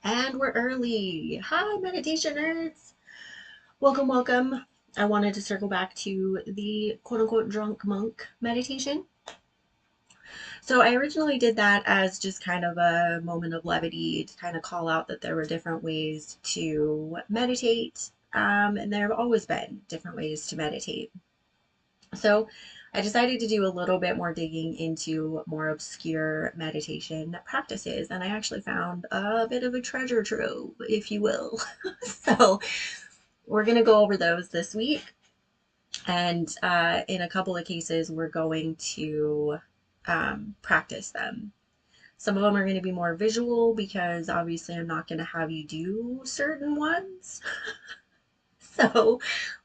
And we're early. Hi, meditation nerds. Welcome, welcome. I wanted to circle back to the quote unquote drunk monk meditation. So I originally did that as just kind of a moment of levity to kind of call out that there were different ways to meditate. And there have always been different ways to meditate. So I decided to do a little bit more digging into more obscure meditation practices, and I actually found a bit of a treasure trove, if you will. So we're going to go over those this week, and in a couple of cases, we're going to practice them. Some of them are going to be more visual because obviously I'm not going to have you do certain ones. So,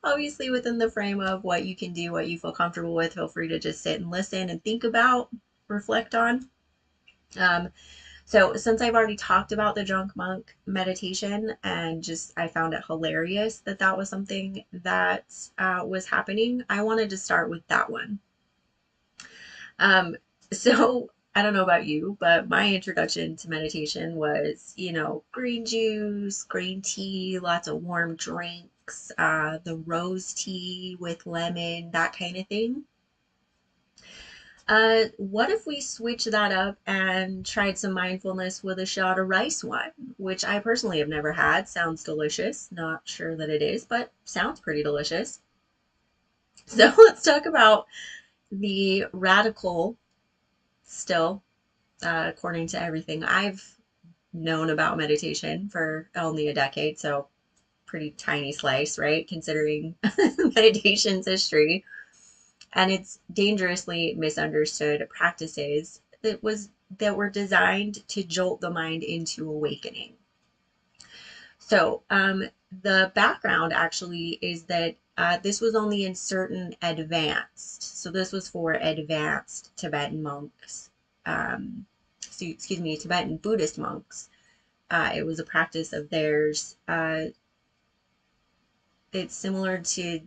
obviously, within the frame of what you can do, what you feel comfortable with, feel free to just sit and listen and think about, reflect on. Um, so, since I've already talked about the drunk monk meditation and just I found it hilarious that that was something that was happening, I wanted to start with that one. Um, so, I don't know about you, but my introduction to meditation was, green juice, green tea, lots of warm drinks, the rose tea with lemon, that kind of thing. What if we switch that up and tried some mindfulness with a shot of rice wine, which I personally have never had. Sounds delicious. Not sure that it is, but sounds pretty delicious. So let's talk about the radical still, according to everything I've known about meditation for only a decade, so pretty tiny slice, right? Considering meditation's history and its dangerously misunderstood practices that were designed to jolt the mind into awakening. So, the background actually is that this was only in certain advanced, so this was for advanced Tibetan monks, excuse me, Tibetan Buddhist monks. It was a practice of theirs. It's similar to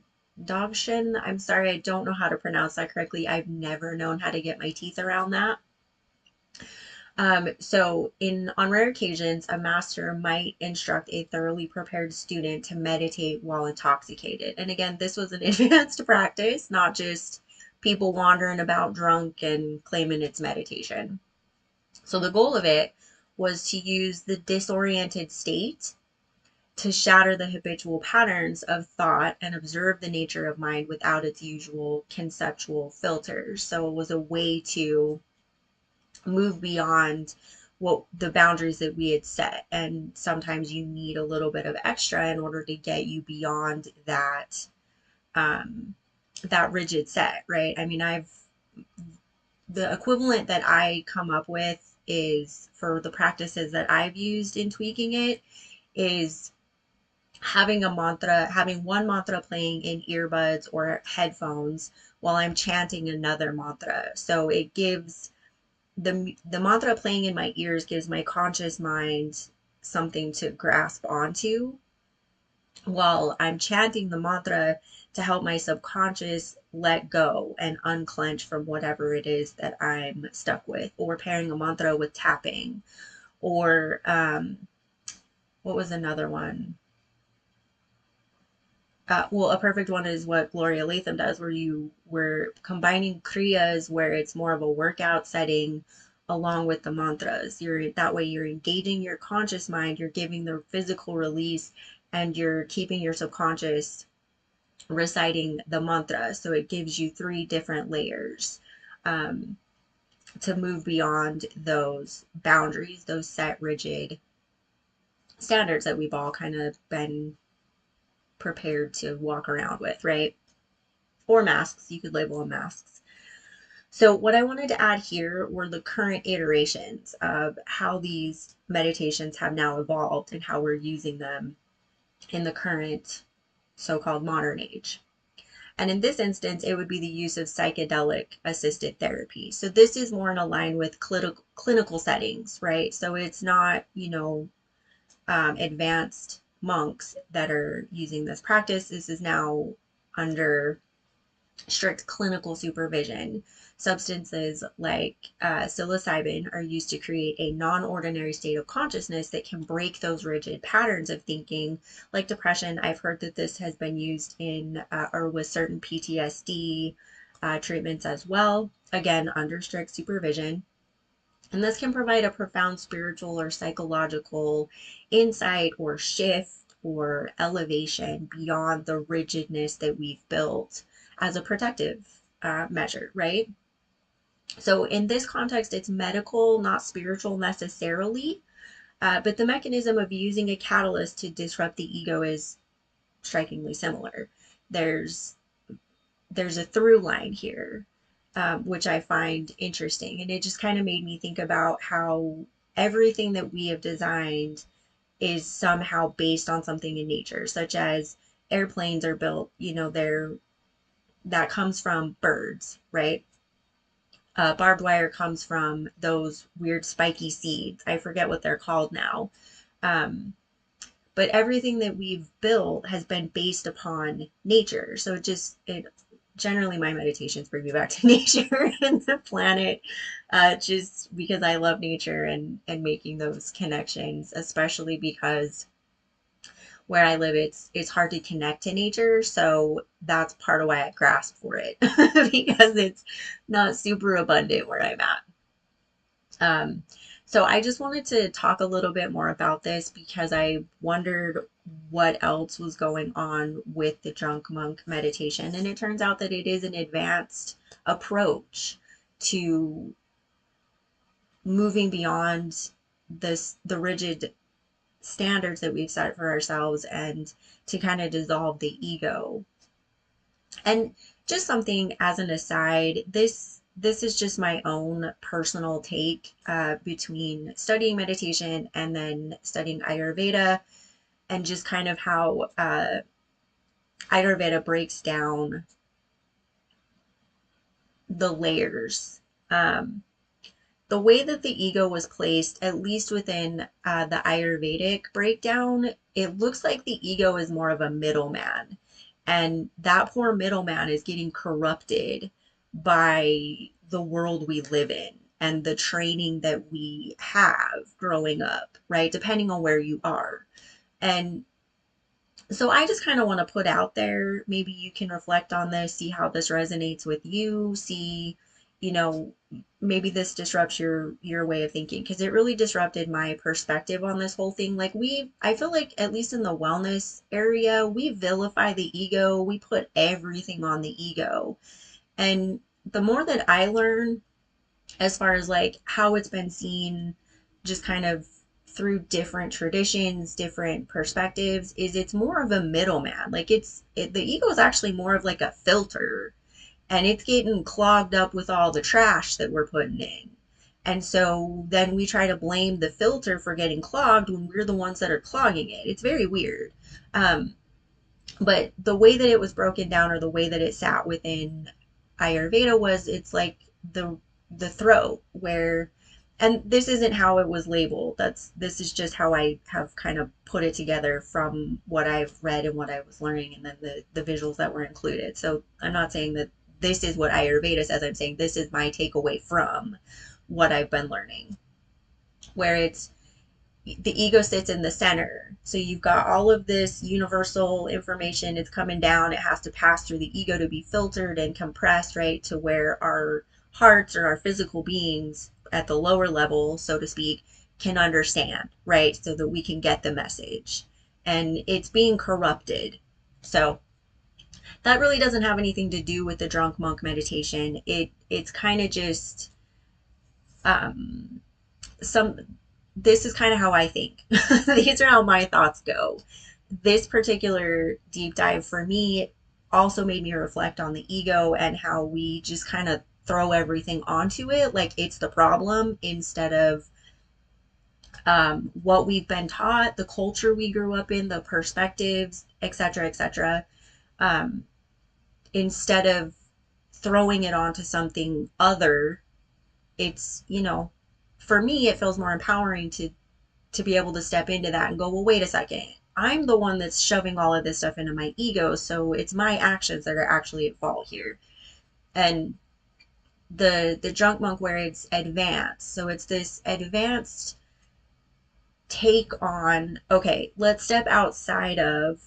Dogshin. I'm sorry, I don't know how to pronounce that correctly. I've never known how to get my teeth around that. So on rare occasions, a master might instruct a thoroughly prepared student to meditate while intoxicated. And again, this was an advanced practice, not just people wandering about drunk and claiming it's meditation. So the goal of it was to use the disoriented state to shatter the habitual patterns of thought and observe the nature of mind without its usual conceptual filters. So it was a way to move beyond what the boundaries that we had set. And sometimes you need a little bit of extra in order to get you beyond that rigid set, right? I mean, the equivalent that I come up with is for the practices that I've used in tweaking it is having one mantra playing in earbuds or headphones while I'm chanting another mantra. So it gives the mantra playing in my ears gives my conscious mind something to grasp onto while I'm chanting the mantra to help my subconscious let go and unclench from whatever it is that I'm stuck with, or pairing a mantra with tapping, or what was another one? Well, a perfect one is what Gloria Latham does, where we're combining kriyas where it's more of a workout setting along with the mantras. That way you're engaging your conscious mind, you're giving the physical release, and you're keeping your subconscious reciting the mantra. So it gives you three different layers um, to move beyond those boundaries, those set rigid standards that we've all kind of been prepared to walk around with, right? Or masks, you could label them masks. So what I wanted to add here were the current iterations of how these meditations have now evolved and how we're using them in the current so-called modern age. And in this instance, it would be the use of psychedelic-assisted therapy. So this is more in line with clinical settings, right? So it's not, advanced monks that are using this practice. This is now under strict clinical supervision. Substances like psilocybin are used to create a non ordinary state of consciousness that can break those rigid patterns of thinking, like depression. I've heard that this has been used in or with certain PTSD treatments as well, again, under strict supervision. And this can provide a profound spiritual or psychological insight or shift or elevation beyond the rigidness that we've built as a protective measure, right? So in this context, it's medical, not spiritual necessarily, but the mechanism of using a catalyst to disrupt the ego is strikingly similar. There's there's a through line here, which I find interesting. And it just kind of made me think about how everything that we have designed is somehow based on something in nature, such as airplanes are built, that comes from birds, right? Barbed wire comes from those weird spiky seeds. I forget what they're called now. Um, but everything that we've built has been based upon nature. So it generally my meditations bring me back to nature and the planet, just because I love nature and making those connections, especially because where I live, it's hard to connect to nature. So that's part of why I grasp for it because it's not super abundant where I'm at. Um, so I just wanted to talk a little bit more about this because I wondered what else was going on with the drunk monk meditation. And it turns out that it is an advanced approach to moving beyond the rigid standards that we've set for ourselves and to kind of dissolve the ego. And just something as an aside, this is just my own personal take between studying meditation and then studying Ayurveda, and just kind of how Ayurveda breaks down the layers. Um, the way that the ego was placed, at least within the Ayurvedic breakdown, it looks like the ego is more of a middleman. And that poor middleman is getting corrupted by the world we live in and the training that we have growing up, right? Depending on where you are. And so I just kind of want to put out there, maybe you can reflect on this, see how this resonates with you, see, you know, maybe this disrupts your way of thinking because it really disrupted my perspective on this whole thing. Like I feel like at least in the wellness area, we vilify the ego, we put everything on the ego. And the more that I learn as far as like how it's been seen just kind of through different traditions, different perspectives, is it's more of a middleman. Like the ego is actually more of like a filter, and it's getting clogged up with all the trash that we're putting in. And so then we try to blame the filter for getting clogged when we're the ones that are clogging it. It's very weird. Um, but the way that it was broken down, or the way that it sat within Ayurveda, was it's like the throat where, and this isn't how it was labeled. This is just how I have kind of put it together from what I've read and what I was learning, and then the visuals that were included. So I'm not saying that this is what Ayurveda says. I'm saying this is my takeaway from what I've been learning, where it's the ego sits in the center. So you've got all of this universal information. It's coming down. It has to pass through the ego to be filtered and compressed, right, to where our hearts or our physical beings at the lower level, so to speak, can understand, right, so that we can get the message. And it's being corrupted. So that really doesn't have anything to do with the drunk monk meditation. It's kind of just um, some this is kind of how I think. These are how my thoughts go. This particular deep dive for me also made me reflect on the ego and how we just kind of throw everything onto it like it's the problem, instead of what we've been taught, the culture we grew up in, the perspectives, etc., etc. Um, Instead of throwing it onto something other, it's, for me, it feels more empowering to be able to step into that and go, well, wait a second. I'm the one that's shoving all of this stuff into my ego, so it's my actions that are actually at fault here. And the drunk monk, where it's advanced, so it's this advanced take on, okay, let's step outside of,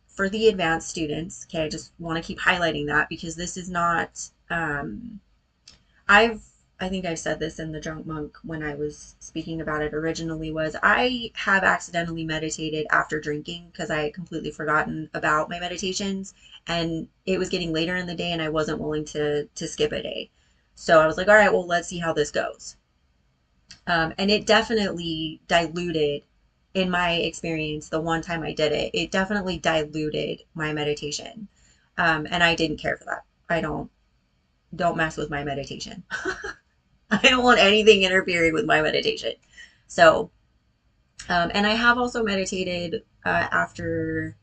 for the advanced students, okay, I just want to keep highlighting that because this is not, I've, I think I've said this in the drunk monk when I was speaking about it originally, was I have accidentally meditated after drinking because I had completely forgotten about my meditations, and it was getting later in the day and I wasn't willing to skip a day. So I was like, all right, well, let's see how this goes. And it definitely diluted, in my experience, the one time I did it, it definitely diluted my meditation. And I didn't care for that. I don't mess with my meditation. I don't want anything interfering with my meditation. So, and I have also meditated after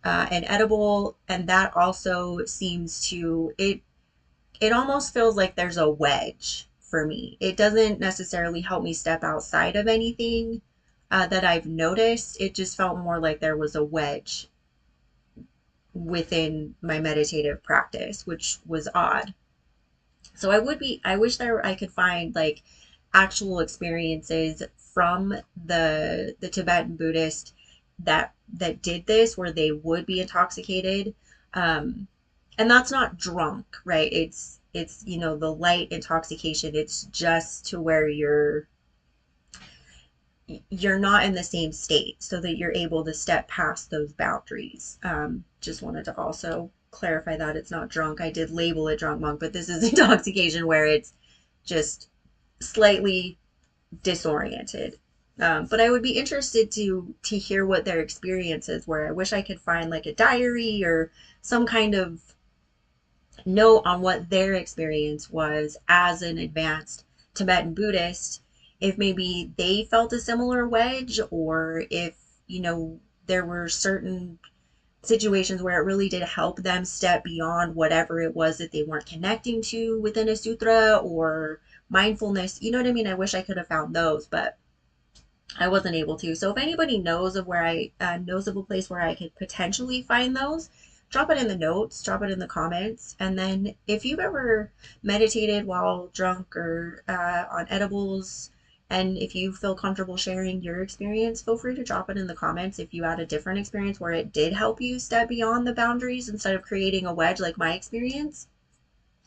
an edible, and that also seems to, it almost feels like there's a wedge for me. It doesn't necessarily help me step outside of anything that I've noticed. It just felt more like there was a wedge within my meditative practice, which was odd. So I wish there I could find like actual experiences from the Tibetan Buddhist that did this, where they would be intoxicated. Um, and that's not drunk, right? It's the light intoxication. It's just to where you're not in the same state, so that you're able to step past those boundaries. Just wanted to also clarify that it's not drunk. I did label it drunk monk, but this is intoxication, where it's just slightly disoriented. But I would be interested to hear what their experiences were. I wish I could find like a diary or some kind of note on what their experience was as an advanced Tibetan Buddhist, if maybe they felt a similar wedge, or if, there were certain situations where it really did help them step beyond whatever it was that they weren't connecting to within a sutra or mindfulness. You know what I mean? I wish I could have found those, but I wasn't able to. So if anybody knows of where I knows of a place where I could potentially find those, drop it in the notes, drop it in the comments. And then if you've ever meditated while drunk or on edibles, and if you feel comfortable sharing your experience, feel free to drop it in the comments if you had a different experience where it did help you step beyond the boundaries instead of creating a wedge like my experience.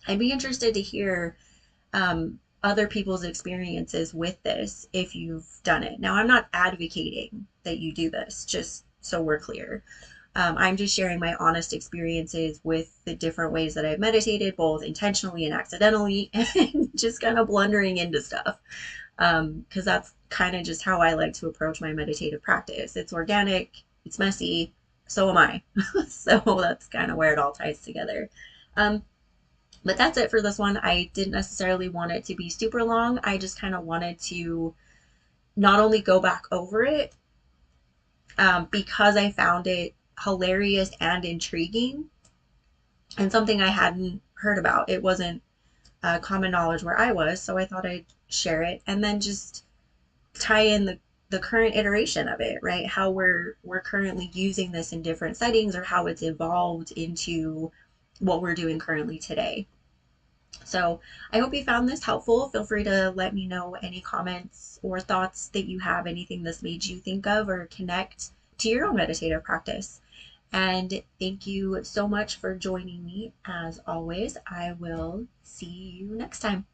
I'd be interested to hear other people's experiences with this if you've done it. Now, I'm not advocating that you do this, just so we're clear. I'm just sharing my honest experiences with the different ways that I've meditated, both intentionally and accidentally, and just kind of blundering into stuff. Because that's kind of just how I like to approach my meditative practice. It's organic, it's messy, so am I. So that's kind of where it all ties together. But that's it for this one. I didn't necessarily want it to be super long. I just kind of wanted to not only go back over it, because I found it hilarious and intriguing and something I hadn't heard about. It wasn't common knowledge where I was, so I thought I'd share it and then just tie in the current iteration of it, right? How we're currently using this in different settings, or how it's evolved into what we're doing currently today. So I hope you found this helpful. Feel free to let me know any comments or thoughts that you have, anything this made you think of or connect to your own meditative practice. And thank you so much for joining me. As always, I will see you next time.